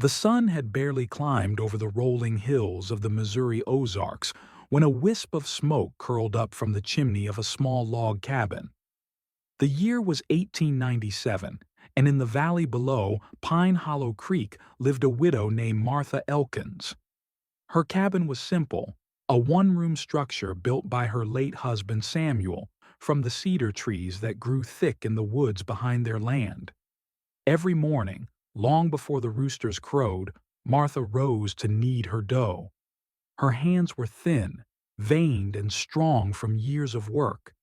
The sun had barely climbed over the rolling hills of the Missouri Ozarks when a wisp of smoke curled up from the chimney of a small log cabin. The year was 1897, and in the valley below Pine Hollow Creek lived a widow named Martha Elkins. Her cabin was simple, a one-room structure built by her late husband Samuel from the cedar trees that grew thick in the woods behind their land. Every morning, long before the roosters crowed, Martha rose to knead her dough. Her hands were thin, veined, and strong from years of work.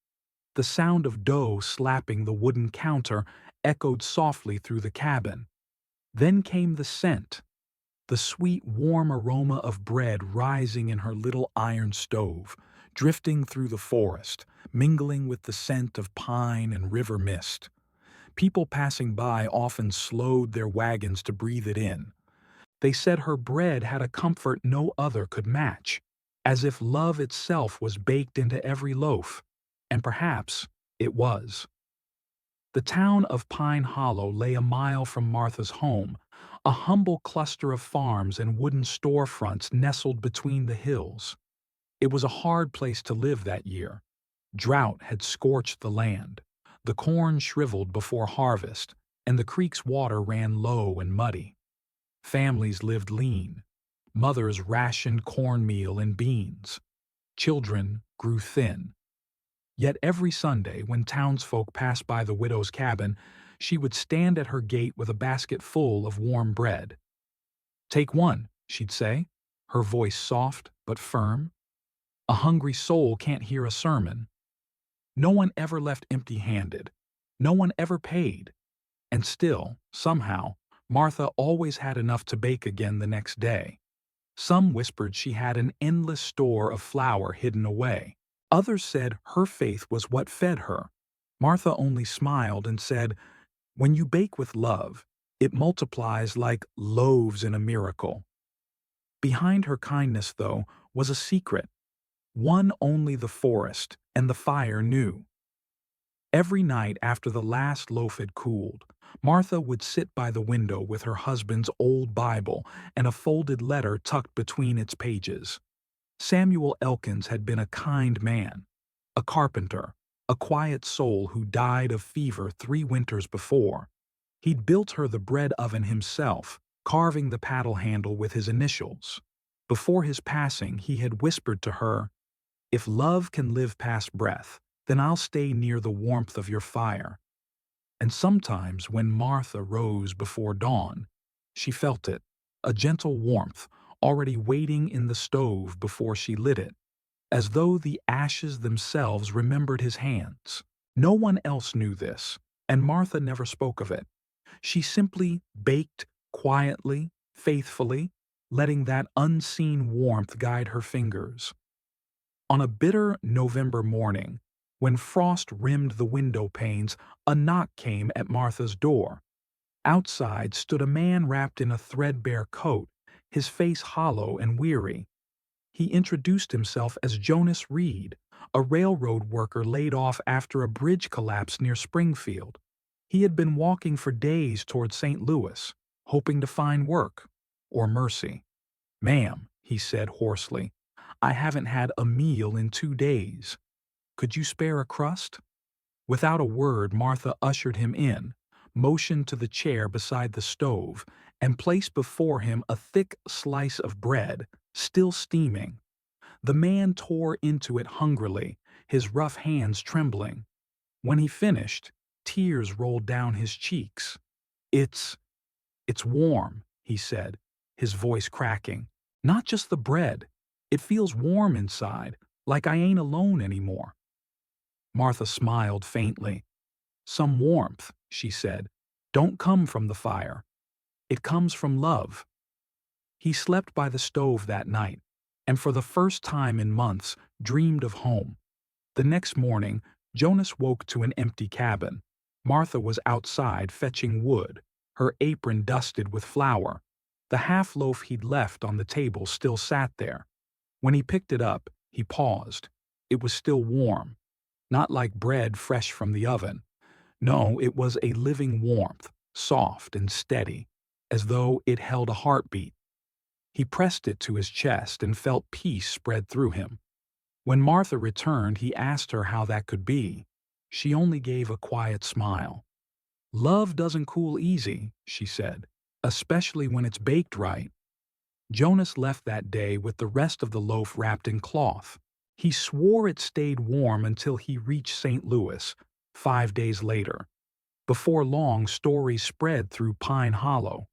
The sound of dough slapping the wooden counter echoed softly through the cabin. Then came the scent, the sweet, warm aroma of bread rising in her little iron stove, drifting through the forest, mingling with the scent of pine and river mist. People passing by often slowed their wagons to breathe it in. They said her bread had a comfort no other could match, as if love itself was baked into every loaf, and perhaps it was. The town of Pine Hollow lay a mile from Martha's home, a humble cluster of farms and wooden storefronts nestled between the hills. It was a hard place to live that year. Drought had scorched the land. The corn shriveled before harvest, and the creek's water ran low and muddy. Families lived lean. Mothers rationed cornmeal and beans. Children grew thin. Yet every Sunday, when townsfolk passed by the widow's cabin, she would stand at her gate with a basket full of warm bread. "Take one," she'd say, her voice soft but firm. "A hungry soul can't hear a sermon." No one ever left empty-handed. No one ever paid. And still, somehow, Martha always had enough to bake again the next day. Some whispered she had an endless store of flour hidden away. Others said her faith was what fed her. Martha only smiled and said, "When you bake with love, it multiplies like loaves in a miracle." Behind her kindness, though, was a secret, one only the forest and the fire knew. Every night after the last loaf had cooled, Martha would sit by the window with her husband's old Bible and a folded letter tucked between its pages. Samuel Elkins had been a kind man, a carpenter, a quiet soul who died of fever 3 winters before. He'd built her the bread oven himself, carving the paddle handle with his initials. Before his passing, he had whispered to her, "If love can live past breath, then I'll stay near the warmth of your fire." And sometimes when Martha rose before dawn, she felt it, a gentle warmth, already waiting in the stove before she lit it, as though the ashes themselves remembered his hands. No one else knew this, and Martha never spoke of it. She simply baked quietly, faithfully, letting that unseen warmth guide her fingers. On a bitter November morning, when frost rimmed the window panes, a knock came at Martha's door. Outside stood a man wrapped in a threadbare coat, his face hollow and weary. He introduced himself as Jonas Reed, a railroad worker laid off after a bridge collapse near Springfield. He had been walking for days toward St. Louis, hoping to find work or mercy. "Ma'am," he said hoarsely, "I haven't had a meal in 2 days. Could you spare a crust?" Without a word, Martha ushered him in, motioned to the chair beside the stove, and placed before him a thick slice of bread, still steaming. The man tore into it hungrily, his rough hands trembling. When he finished, tears rolled down his cheeks. It's warm," he said, his voice cracking. "Not just the bread. It feels warm inside, like I ain't alone anymore." Martha smiled faintly. "Some warmth," she said, "don't come from the fire. It comes from love." He slept by the stove that night, and for the first time in months dreamed of home. The next morning, Jonas woke to an empty cabin. Martha was outside fetching wood, her apron dusted with flour. The half-loaf he'd left on the table still sat there. When he picked it up, he paused. It was still warm. Not like bread fresh from the oven. No, it was a living warmth, soft and steady. as though it held a heartbeat. He pressed it to his chest and felt peace spread through him. When Martha returned, he asked her how that could be. She only gave a quiet smile. "Love doesn't cool easy," she said, "especially when it's baked right." Jonas left that day with the rest of the loaf wrapped in cloth. He swore it stayed warm until he reached St. Louis, 5 days later. Before long, stories spread through Pine Hollow.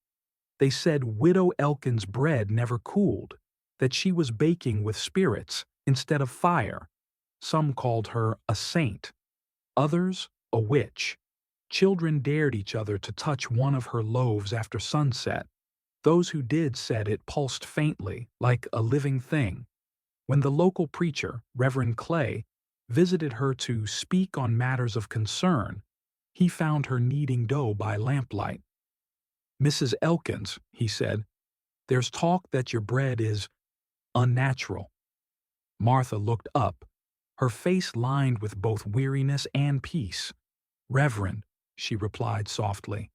They said Widow Elkins' bread never cooled, that she was baking with spirits instead of fire. Some called her a saint, others a witch. Children dared each other to touch one of her loaves after sunset. Those who did said it pulsed faintly, like a living thing. When the local preacher, Reverend Clay, visited her to speak on matters of concern, he found her kneading dough by lamplight. "Mrs. Elkins," he said, "there's talk that your bread is unnatural." Martha looked up, her face lined with both weariness and peace. "Reverend," she replied softly,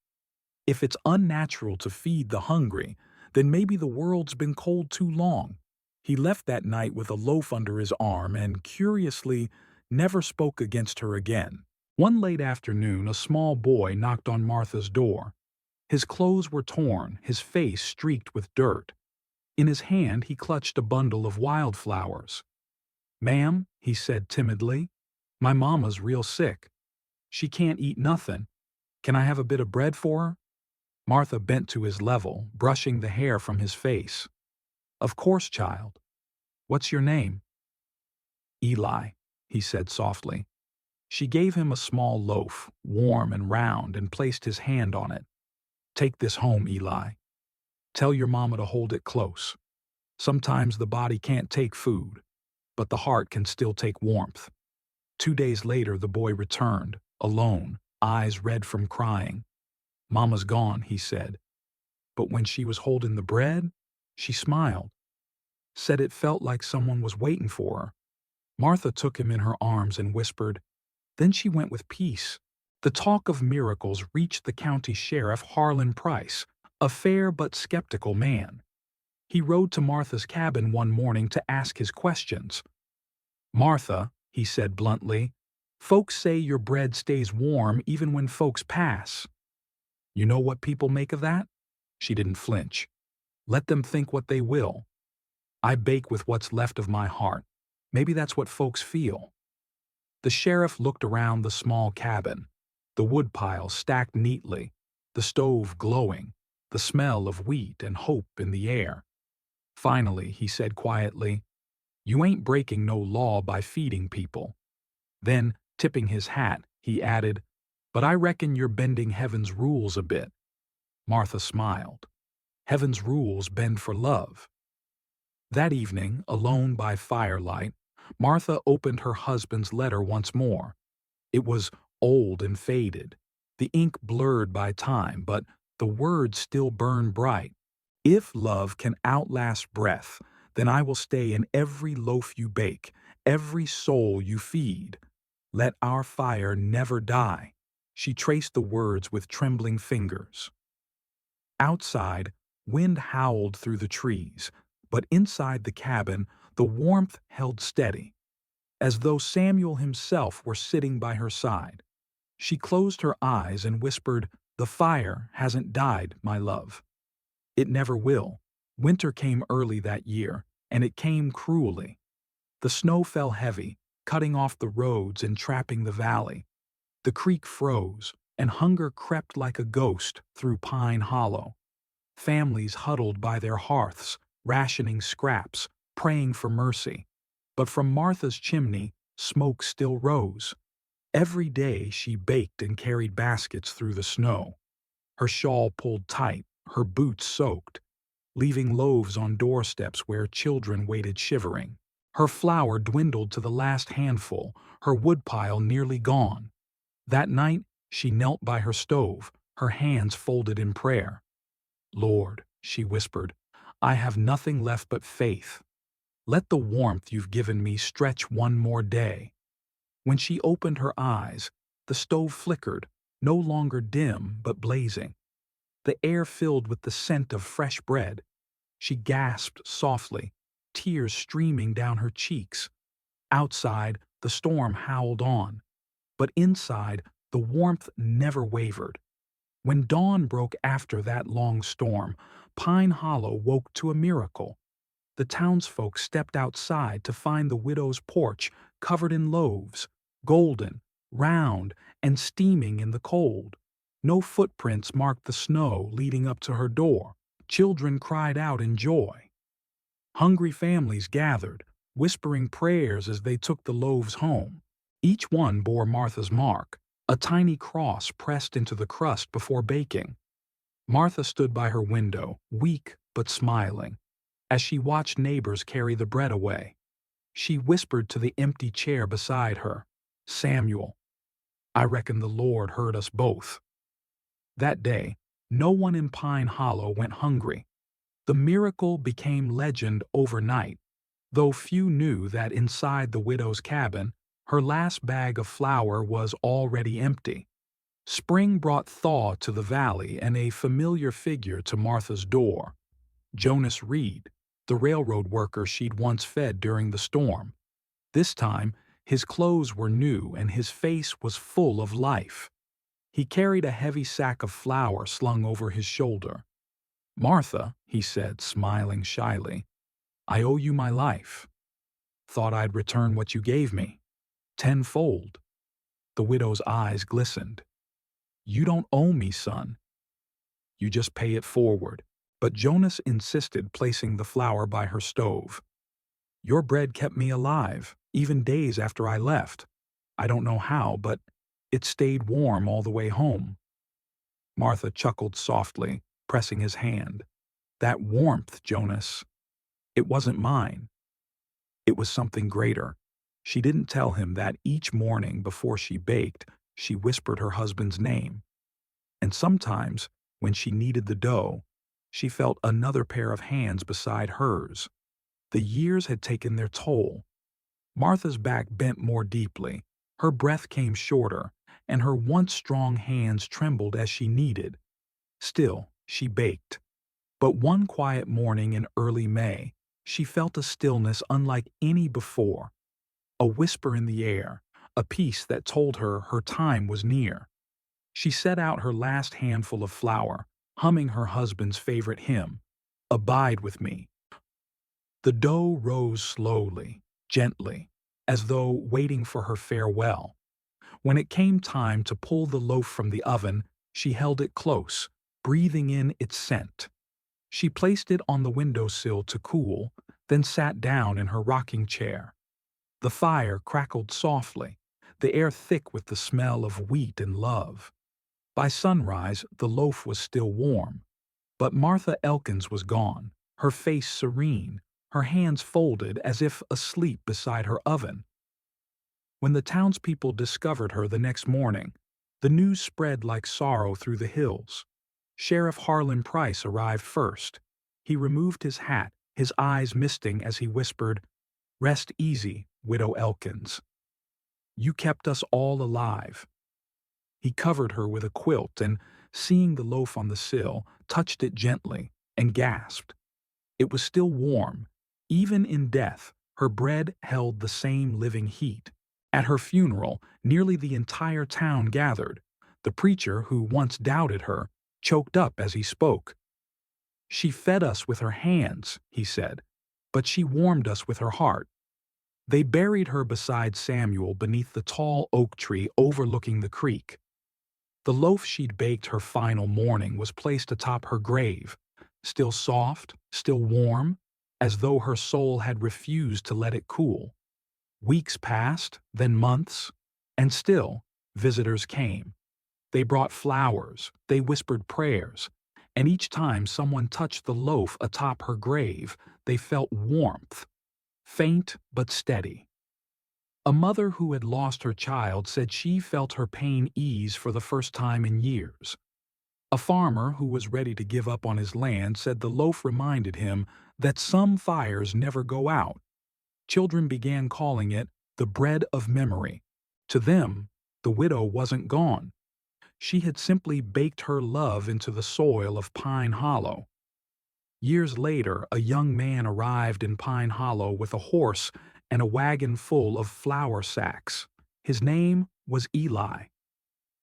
"if it's unnatural to feed the hungry, then maybe the world's been cold too long." He left that night with a loaf under his arm and, curiously, never spoke against her again. One late afternoon, a small boy knocked on Martha's door. His clothes were torn, his face streaked with dirt. In his hand he clutched a bundle of wildflowers. "Ma'am," he said timidly, "my mama's real sick. She can't eat nothing. Can I have a bit of bread for her?" Martha bent to his level, brushing the hair from his face. "Of course, child. What's your name?" "Eli," he said softly. She gave him a small loaf, warm and round, and placed his hand on it. "Take this home, Eli. Tell your mama to hold it close. Sometimes the body can't take food, but the heart can still take warmth." 2 days later, the boy returned, alone, eyes red from crying. "Mama's gone," he said. But when she was holding the bread, she smiled. Said it felt like someone was waiting for her. Martha took him in her arms and whispered, "Then she went with peace." The talk of miracles reached the county sheriff, Harlan Price, a fair but skeptical man. He rode to Martha's cabin one morning to ask his questions. "Martha," he said bluntly, "folks say your bread stays warm even when folks pass. You know what people make of that?" She didn't flinch. "Let them think what they will. I bake with what's left of my heart. Maybe that's what folks feel." The sheriff looked around the small cabin, the woodpile stacked neatly, the stove glowing, the smell of wheat and hope in the air. Finally, he said quietly, "You ain't breaking no law by feeding people." Then, tipping his hat, he added, "But I reckon you're bending heaven's rules a bit." Martha smiled. "Heaven's rules bend for love." That evening, alone by firelight, Martha opened her husband's letter once more. It was old and faded, the ink blurred by time, but the words still burned bright. "If love can outlast breath, then I will stay in every loaf you bake, every soul you feed. Let our fire never die." She traced the words with trembling fingers. Outside, wind howled through the trees, but inside the cabin, the warmth held steady, as though Samuel himself were sitting by her side. She closed her eyes and whispered, "The fire hasn't died, my love. It never will." Winter came early that year, and it came cruelly. The snow fell heavy, cutting off the roads and trapping the valley. The creek froze, and hunger crept like a ghost through Pine Hollow. Families huddled by their hearths, rationing scraps, praying for mercy. But from Martha's chimney, smoke still rose. Every day she baked and carried baskets through the snow. Her shawl pulled tight, her boots soaked, leaving loaves on doorsteps where children waited shivering. Her flour dwindled to the last handful, her woodpile nearly gone. That night, she knelt by her stove, her hands folded in prayer. "Lord," she whispered, "I have nothing left but faith. Let the warmth you've given me stretch one more day." When she opened her eyes, the stove flickered, no longer dim but blazing. the air filled with the scent of fresh bread. She gasped softly, tears streaming down her cheeks. Outside, the storm howled on, but inside, the warmth never wavered. When dawn broke after that long storm, Pine Hollow woke to a miracle. The townsfolk stepped outside to find the widow's porch covered in loaves, golden, round, and steaming in the cold. No footprints marked the snow leading up to her door. Children cried out in joy. Hungry families gathered, whispering prayers as they took the loaves home. Each one bore Martha's mark, a tiny cross pressed into the crust before baking. Martha stood by her window, weak but smiling, as she watched neighbors carry the bread away. She whispered to the empty chair beside her, "Samuel, I reckon the Lord heard us both." That day, no one in Pine Hollow went hungry. The miracle became legend overnight, though few knew that inside the widow's cabin, her last bag of flour was already empty. Spring brought thaw to the valley and a familiar figure to Martha's door. Jonas Reed, the railroad worker she'd once fed during the storm. This time, his clothes were new and his face was full of life. He carried a heavy sack of flour slung over his shoulder. "Martha," he said, smiling shyly, "I owe you my life. Thought I'd return what you gave me, tenfold." The widow's eyes glistened. "You don't owe me, son. You just pay it forward." But Jonas insisted, placing the flour by her stove. "Your bread kept me alive, even days after I left. I don't know how, but it stayed warm all the way home." Martha chuckled softly, pressing his hand. "That warmth, Jonas, it wasn't mine. It was something greater." She didn't tell him that each morning before she baked, she whispered her husband's name. And sometimes, when she kneaded the dough, she felt another pair of hands beside hers. The years had taken their toll. Martha's back bent more deeply, her breath came shorter, and her once strong hands trembled as she kneaded. Still, she baked. But one quiet morning in early May, she felt a stillness unlike any before. A whisper in the air, a peace that told her her time was near. She set out her last handful of flour, humming her husband's favorite hymn, "Abide with me." The dough rose slowly, gently, as though waiting for her farewell. When it came time to pull the loaf from the oven, she held it close, breathing in its scent. She placed it on the windowsill to cool, then sat down in her rocking chair. The fire crackled softly, the air thick with the smell of wheat and love. By sunrise, the loaf was still warm, but Martha Elkins was gone, her face serene, her hands folded as if asleep beside her oven. When the townspeople discovered her the next morning, the news spread like sorrow through the hills. Sheriff Harlan Price arrived first. He removed his hat, his eyes misting as he whispered, "Rest easy, Widow Elkins. You kept us all alive." He covered her with a quilt and, seeing the loaf on the sill, touched it gently and gasped. It was still warm. Even in death, her bread held the same living heat. At her funeral, nearly the entire town gathered. The preacher, who once doubted her, choked up as he spoke. "She fed us with her hands," he said, "but she warmed us with her heart." They buried her beside Samuel beneath the tall oak tree overlooking the creek. The loaf she'd baked her final morning was placed atop her grave, still soft, still warm, as though her soul had refused to let it cool. Weeks passed, then months, and still visitors came. They brought flowers, they whispered prayers, and each time someone touched the loaf atop her grave, they felt warmth, faint but steady. A mother who had lost her child said she felt her pain ease for the first time in years. A farmer who was ready to give up on his land said the loaf reminded him that some fires never go out. Children began calling it the bread of memory. To them, the widow wasn't gone. She had simply baked her love into the soil of Pine Hollow. Years later, a young man arrived in Pine Hollow with a horse and a wagon full of flour sacks. His name was Eli,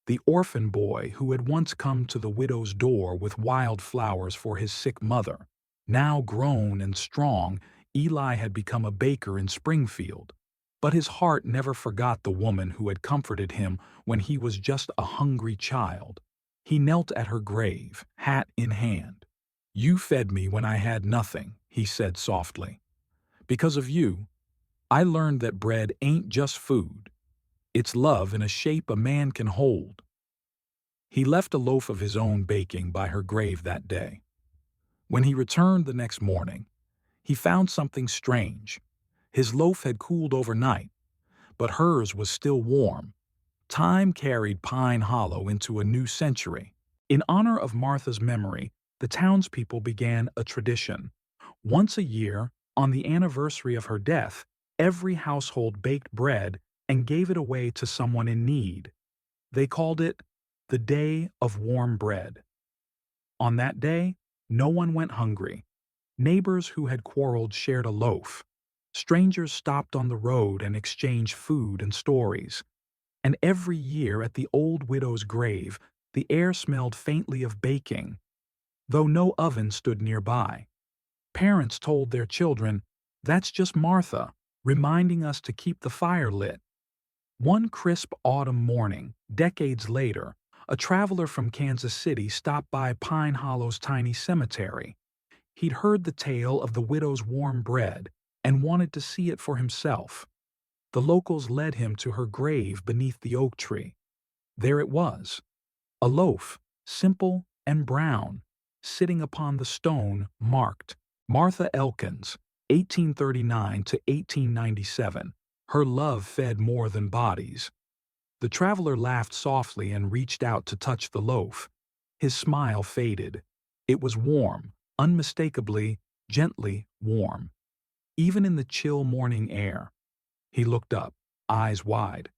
the orphan boy who had once come to the widow's door with wildflowers for his sick mother. Now grown and strong, Eli had become a baker in Springfield. But his heart never forgot the woman who had comforted him when he was just a hungry child. He knelt at her grave, hat in hand. "You fed me when I had nothing," he said softly. "Because of you, I learned that bread ain't just food. It's love in a shape a man can hold." He left a loaf of his own baking by her grave that day. When he returned the next morning, he found something strange. His loaf had cooled overnight, but hers was still warm. Time carried Pine Hollow into a new century. In honor of Martha's memory, the townspeople began a tradition. Once a year, on the anniversary of her death, every household baked bread and gave it away to someone in need. They called it the Day of Warm Bread. On that day, no one went hungry. Neighbors who had quarreled shared a loaf. Strangers stopped on the road and exchanged food and stories. And every year at the old widow's grave, the air smelled faintly of baking, though no oven stood nearby. Parents told their children, "That's just Martha, reminding us to keep the fire lit." One crisp autumn morning, decades later, a traveler from Kansas City stopped by Pine Hollow's tiny cemetery. He'd heard the tale of the widow's warm bread and wanted to see it for himself. The locals led him to her grave beneath the oak tree. There it was, a loaf, simple and brown, sitting upon the stone marked Martha Elkins, 1839 to 1897. Her love fed more than bodies. The traveler laughed softly and reached out to touch the loaf. His smile faded. It was warm, unmistakably, gently warm. Even in the chill morning air. He looked up, eyes wide.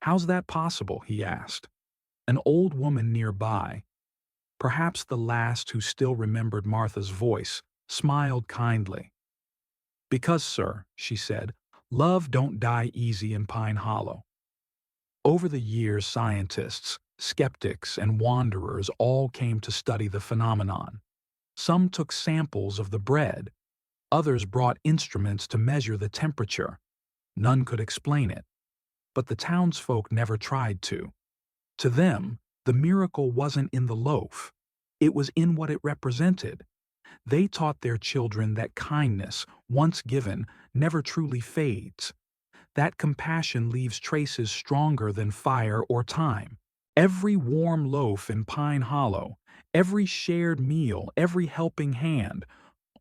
"How's that possible?" he asked. An old woman nearby, perhaps the last who still remembered Martha's voice, smiled kindly. "Because, sir," she said, "love don't die easy in Pine Hollow." Over the years, scientists, skeptics, and wanderers all came to study the phenomenon. Some took samples of the bread. Others brought instruments to measure the temperature. None could explain it. But the townsfolk never tried to. To them, the miracle wasn't in the loaf. It was in what it represented. They taught their children that kindness, once given, never truly fades. That compassion leaves traces stronger than fire or time. Every warm loaf in Pine Hollow, every shared meal, every helping hand,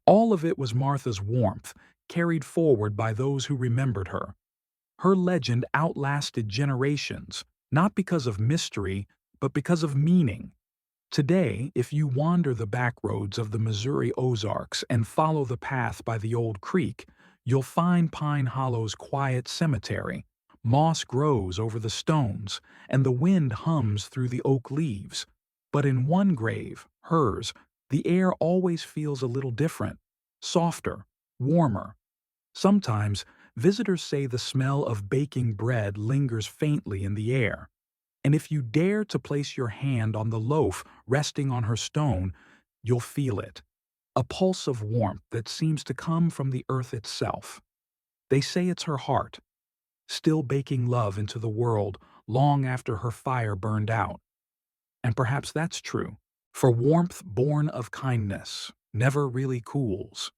all of it was Martha's warmth, carried forward by those who remembered her. Her legend outlasted generations, not because of mystery, but because of meaning. Today, if you wander the back roads of the Missouri Ozarks and follow the path by the old creek, you'll find Pine Hollow's quiet cemetery. Moss grows over the stones, and the wind hums through the oak leaves. But in one grave, hers, the air always feels a little different, softer, warmer. Sometimes, visitors say the smell of baking bread lingers faintly in the air. And if you dare to place your hand on the loaf resting on her stone, you'll feel it. A pulse of warmth that seems to come from the earth itself. They say it's her heart, still baking love into the world long after her fire burned out. And perhaps that's true, for warmth born of kindness never really cools.